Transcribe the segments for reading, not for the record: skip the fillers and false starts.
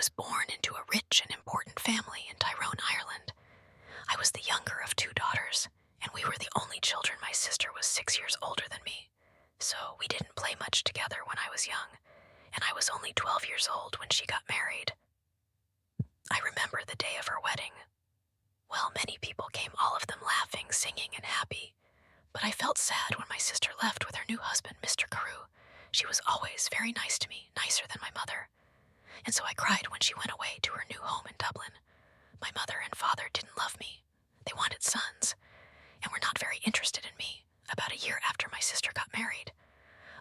was born into a rich and important family in Tyrone, Ireland. I was the younger of two daughters, and we were the only children. My sister was 6 years older than me, so we didn't play much together when I was young, and I was only 12 years old when she got married. I remember the day of her wedding. Well, many people came, all of them laughing, singing, and happy. But I felt sad when my sister left with her new husband, Mr. Carew. She was always very nice to me, nicer than my mother. And so I cried when she went away to her new home in Dublin. My mother and father didn't love me. They wanted sons, and were not very interested in me. About a year after my sister got married,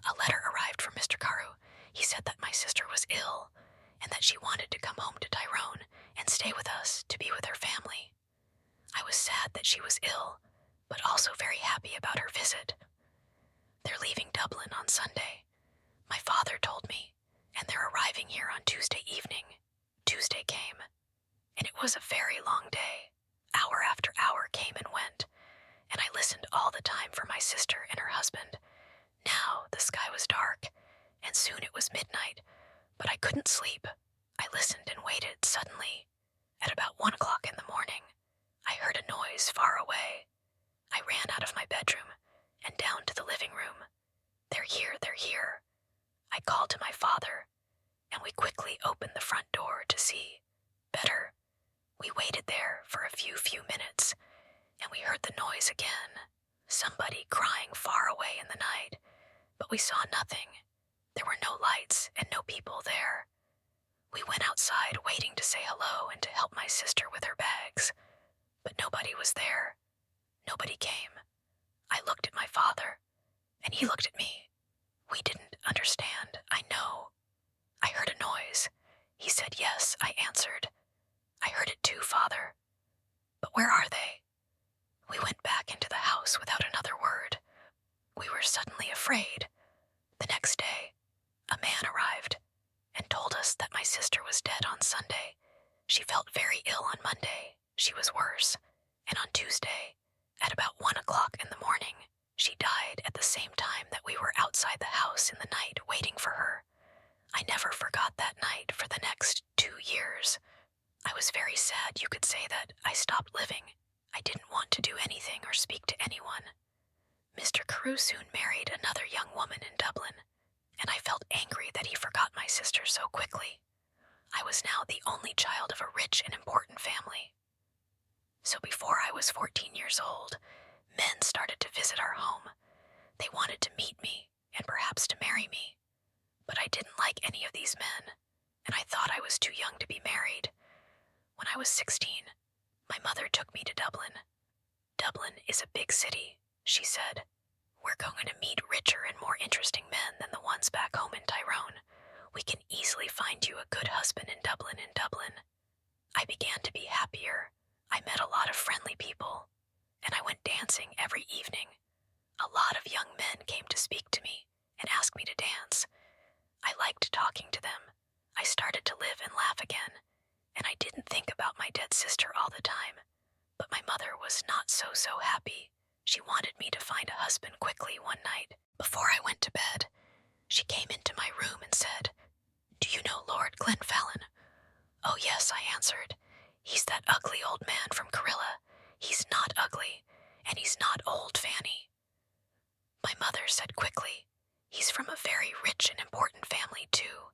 a letter arrived from Mr. Carew. He said that my sister was ill, and that she wanted to come home to Tyrone and stay with us to be with her family. I was sad that she was ill, but also very happy about her visit. They're leaving Dublin on Sunday, my father told me, and they're arriving here on Tuesday evening. Tuesday came, and it was a very long day. Hour after hour came and went, and I listened all the time for my sister and her husband. Now the sky was dark, and soon it was midnight, but I couldn't sleep. I listened and waited. Suddenly, at about 1 o'clock in the morning, I heard a noise far away. I ran out of my bedroom and down to the living room. They're here, they're here. I called to my father, and we quickly opened the front door to see better. We waited there for a few minutes, and we heard the noise again. Somebody crying far away in the night, but we saw nothing. There were no lights and no people there. We went outside waiting to say hello and to help my sister with her bags, but nobody was there. Nobody came. I looked at my father, and he looked at me. We didn't understand, I know. I heard a noise. He said yes, I answered. I heard it too, Father. But where are they? We went back into the house without another word. We were suddenly afraid. The next day, a man arrived and told us that my sister was dead on Sunday. She felt very ill on Monday. She was worse. And on Tuesday, at about 1 o'clock in the morning, she died at the same time that we were outside the house in the night waiting for her. I never forgot that night for the next 2 years. I was very sad. You could say that I stopped living. I didn't want to do anything or speak to anyone. Mr. Carew soon married another young woman in Dublin, and I felt angry that he forgot my sister so quickly. I was now the only child of a rich and important family. So before I was 14 years old, men started to visit our home. They wanted to meet me and perhaps to marry me, but I didn't like any of these men, and I thought I was too young to be married. When I was 16, my mother took me to Dublin. Dublin is a big city, she said. We're going to meet richer and more interesting men than the ones back home in Tyrone. We can easily find you a good husband in Dublin. I began to be happier. I met a lot of friendly people, and I went dancing every evening. A lot of young men came to speak to me and ask me to dance. I liked talking to them. I started to live and laugh again, and I didn't think about my dead sister all the time. But my mother was not so happy. She wanted me to find a husband quickly one night. Before I went to bed, she came into my room and said, "Do you know Lord Glenfallen?" "Oh yes," I answered. "He's that ugly old man from Carilla. He's not ugly, and he's not old, Fanny." My mother said quickly, "He's from a very rich and important family too,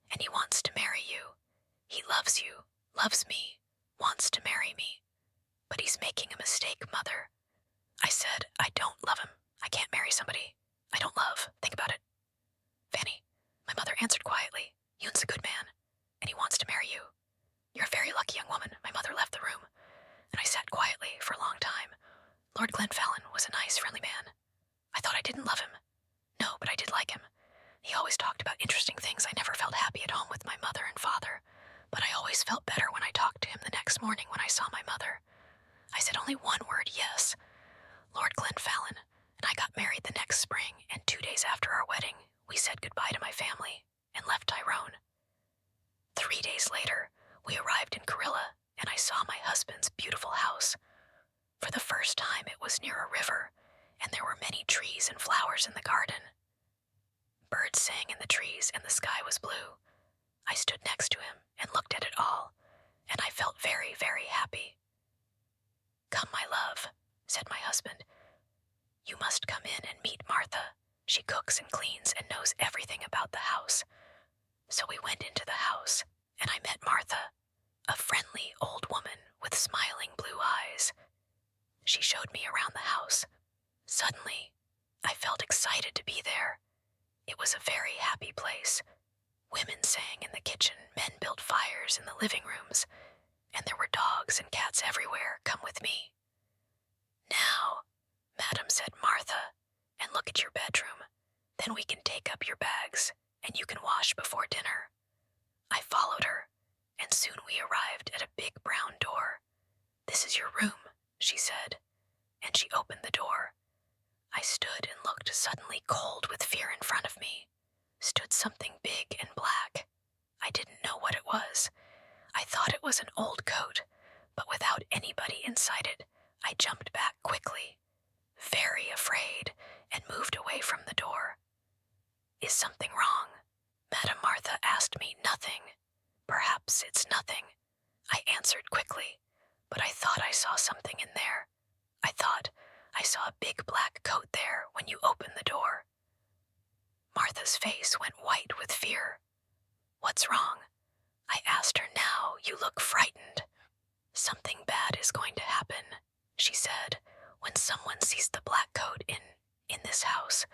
and he wants to marry you. He loves you, loves me, wants to marry me. But he's making a mistake, Mother." I said, "I don't love him. I can't marry somebody I don't love. Think about it." "Fanny," my mother answered quietly, "Yoon's a good man, and he wants to marry you. You're a very lucky young woman." My mother left the room, and I sat quietly for a long time. Lord Glenfallen was a nice, friendly man. I thought I didn't love him. No, but I did like him. He always talked about interesting things. I never felt happy at home with my mother and father, but I always felt better when I talked to him the next morning when I saw my mother. I said only one word, yes, Lord Glenfallen, and I got married the next spring, and 2 days after our wedding, we said goodbye to my family and left Tyrone. 3 days later, we arrived in Carilla, and I saw my husband's beautiful house. For the first time, it was near a river, and there were many trees and flowers in the garden. Birds sang in the trees, and the sky was blue. I stood next to him and looked at pictures in the living rooms, and there were dogs and cats everywhere. Come with me. Now, Madam, said Martha, and look at your bedroom. Then we can take up your bags, and you can wash before dinner. I followed her, and soon we arrived at a big brown door. This is your room, she said, and she opened the door. I stood and looked, suddenly cold with fear. In front of me stood something big and black. I didn't know what it was. I thought it was an old coat, but without anybody inside it, I jumped back quickly, very afraid, and moved away from the door. Is something wrong? Madam Martha asked me. Nothing. Perhaps it's nothing, I answered quickly, but I thought I saw something in there. I thought I saw a big black coat there when you opened the door. Martha's face went white with fear. What's wrong? I asked her. Now you look frightened. Something bad is going to happen, she said. When someone sees the black coat in this house,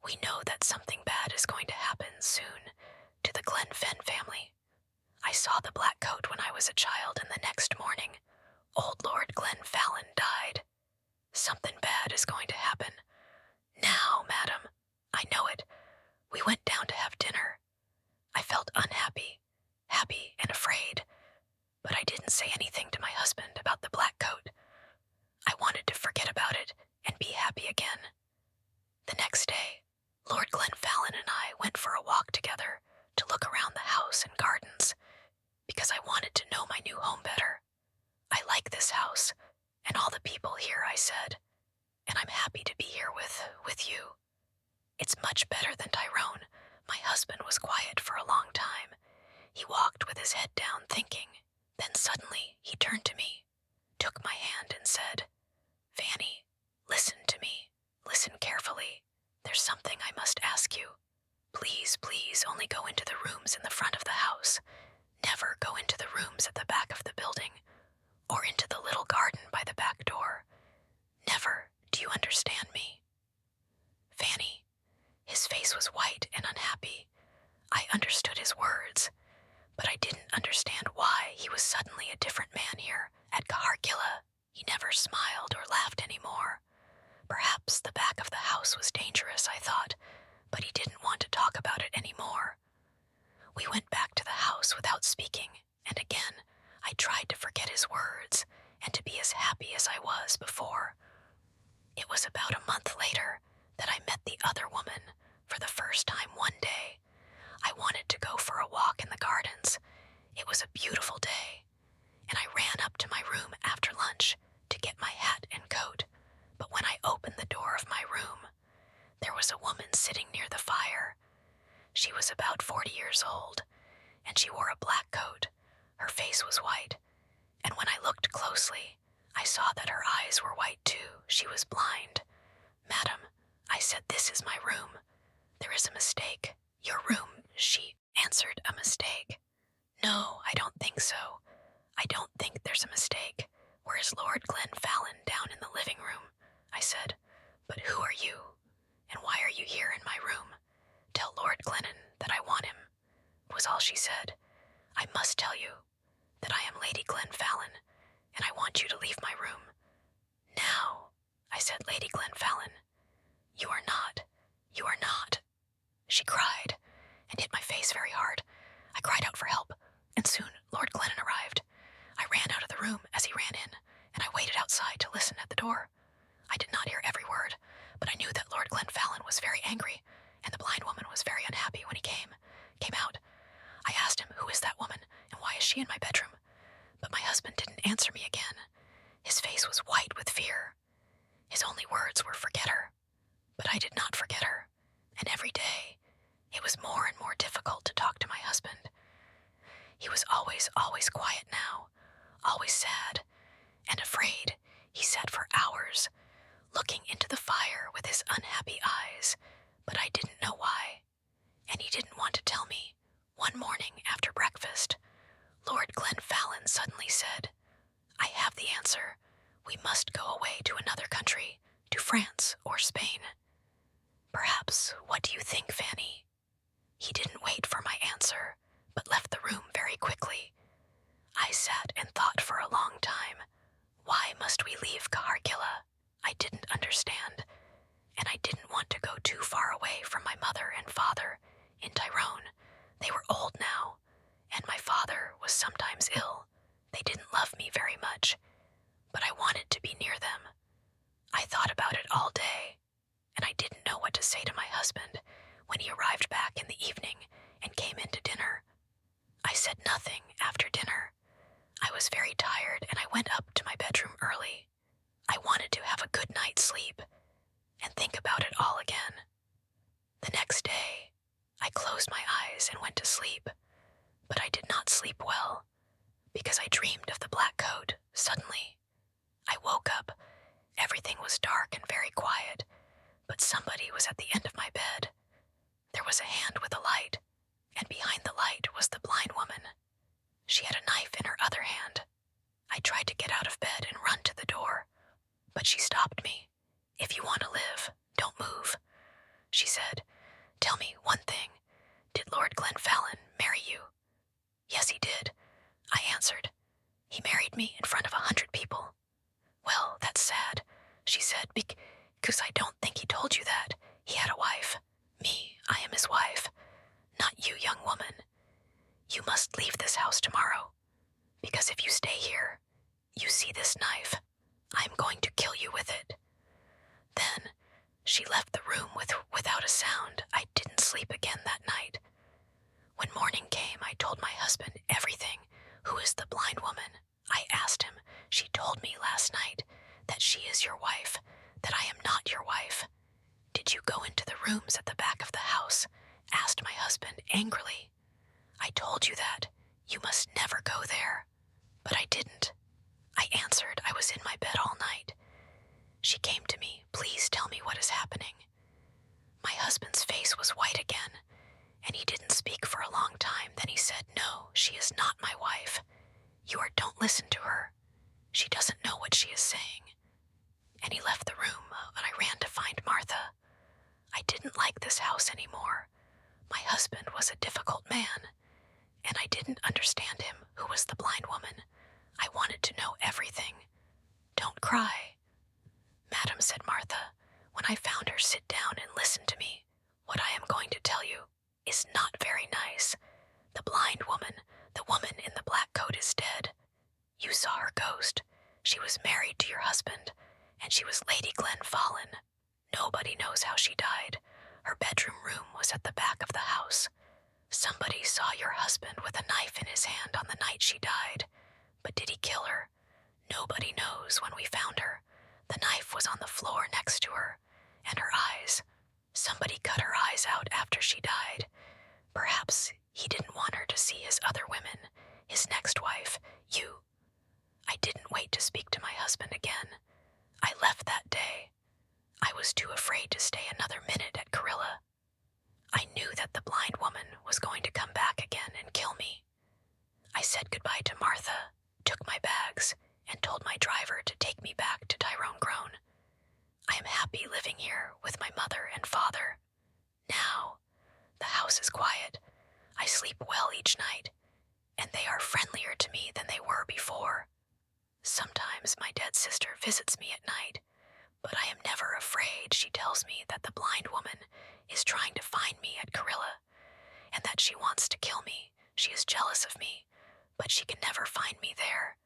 we know that something bad is going to happen soon to the Glenfenn family. I saw the black coat when I was a child, and the next morning, old Lord Glenfallen died. Something bad is going to happen. Now, madam, I know it. We went down to have dinner. I felt unhappy, happy, and afraid, but I didn't say anything to my husband about the black coat. I wanted to forget about it and be happy again. The next day, Lord Glenfallen and I went for a walk together to look around the house and gardens, because I wanted to know my new home better. I like this house and all the people here, I said, and I'm happy to be here with you. It's much better than Tyrone. My husband was quiet for a long time. He walked with his head down, thinking. Then suddenly he turned to me, took my hand, and said, Fanny, listen to me. Listen carefully. There's something I must ask you. Please, please, only go into the rooms in the front of the house. Never go into the rooms at the back of the building, or into the little garden by the back door. Never. Do you understand me? Fanny. His face was white and unhappy. I understood his words, but I didn't understand why he was suddenly a different man here at Cahargilla. He never smiled or laughed anymore. Perhaps the back of the house was dangerous, I thought, but he didn't want to talk about it anymore. We went back to the house without speaking, and again I tried to forget his words and to be as happy as I was before. It was about a month later that I met the other woman for the first time one day. I wanted to go for a walk in the gardens. It was a beautiful day, and I ran up to my room after lunch to get my hat and coat. But when I opened the door of my room, there was a woman sitting near the fire. She was about 40 years old, and she wore a black coat. Her face was white, and when I looked closely, I saw that her eyes were white too. She was blind. Madam, I said, this is my room. There is a mistake. Your room, she answered. A mistake? No, I don't think so. I don't think there's a mistake. Where is Lord Glenfallen? Down in the living room, I said. But who are you? And why are you here in my room? Tell Lord Glennon that I want him, was all she said. I must tell you that I am Lady Glenfallen, and I want you to leave my room. Now, I said, Lady Glenfallen, you are not. You are not. She cried and hit my face very hard. I cried out for help, and soon Lord Glennon arrived. I ran out of the room as he ran in, and I waited outside to listen at the door. I did not hear every word, but I knew that Lord Glenfallen was very angry, and the blind woman was very unhappy when he came out. I asked him, who is that woman, and why is she in my bedroom? But my husband didn't answer me again. His face was white with fear. His only words were, forget her. But I did not forget her, and every day it was more and more difficult to talk to my husband. He was always quiet now, always sad and afraid. He sat for hours, looking into the fire with his unhappy eyes, but I didn't know why, and he didn't want to tell me. One morning after breakfast, Lord Glenfallen suddenly said, I have the answer. We must go away to another country, to France or Spain. Perhaps, what do you think, Fanny? He didn't wait for my answer, but left the room very quickly. sat and thought for a long time. Why must we leave Cahargilla? I didn't understand, and I didn't want to go too far away from my mother and father in Tyrone. They were old now, and my father was sometimes ill. They didn't love me very much, but I wanted to be near them. I thought about it all day, and I didn't know what to say to my husband when he arrived back in the evening and came in to dinner. I said nothing after dinner. I was very tired, and I went up to my bedroom early. I wanted to have a good night's sleep and think about it all again. The next day, I closed my eyes and went to sleep, but I did not sleep well because I dreamed of the black coat suddenly. I woke up. Everything was dark and very quiet, but somebody was at the end of my bed. There was a hand with a light, and behind the light was the blind woman. She had a knife in her other hand. I tried to get out of bed and run to the door, but she stopped me. "If you want to live, don't move," she said. "Tell me one thing. Did Lord Glenfallen marry you?" "Yes, he did," I answered. "He married me in front of 100 people." "Well, that's sad," she said, "because I don't think he told you that. He had a wife. Me, I am his wife. Not you, young woman. You must leave this house tomorrow, because if you stay here, you see this knife. I'm going to kill you with it." Then she left the room without a sound. I didn't sleep again that night. When morning came, I told my husband everything. "Who is the blind woman?" I asked him. "She told me last night that she is your wife, that I am not your wife." "Did you go into the rooms at the back of the house?" asked my husband angrily. "I told you that. You must never go there." "But I didn't," I answered. "I was in my bed all night." She came to me. "Please tell me what is happening." My husband's face was white again, and he didn't speak for a long time. Then he said, "No, she is not my wife. Don't listen to her. She doesn't know what she is saying." And he left the room, and I ran to find Martha. I didn't like this house anymore. My husband was a difficult man, and I didn't understand him. Who was the blind woman? I wanted to know everything. "Don't cry." "Madam," said Martha, when I found her, "sit down and listen to me. What I am going to tell you is not very nice. The blind woman, the woman in the black coat, is dead. You saw her ghost. She was married to your husband, and she was Lady Glenfallen. Nobody knows how she died. Her bedroom room was at the back of the house. Somebody saw your husband with a knife in his hand on the night she died. But did he kill her? Nobody knows. When we found her, the knife was on the floor next to her, and her eyes. Somebody cut her eyes out after she died. Perhaps he didn't want her to see his other women, his next wife, you." I didn't wait to speak to my husband again. I left that day. I was too afraid to stay another minute at Carilla. I knew that the blind woman was going to come back again and kill me. I said goodbye to Martha, took my bags, and told my driver to take me back to Tyrone Grown. I am happy living here with my mother and father. Now, the house is quiet. I sleep well each night, and they are friendlier to me than they were before. Sometimes my dead sister visits me at night, but I am never afraid. She tells me that the blind woman is trying to find me at Carilla, and that she wants to kill me. She is jealous of me, but she can never find me there.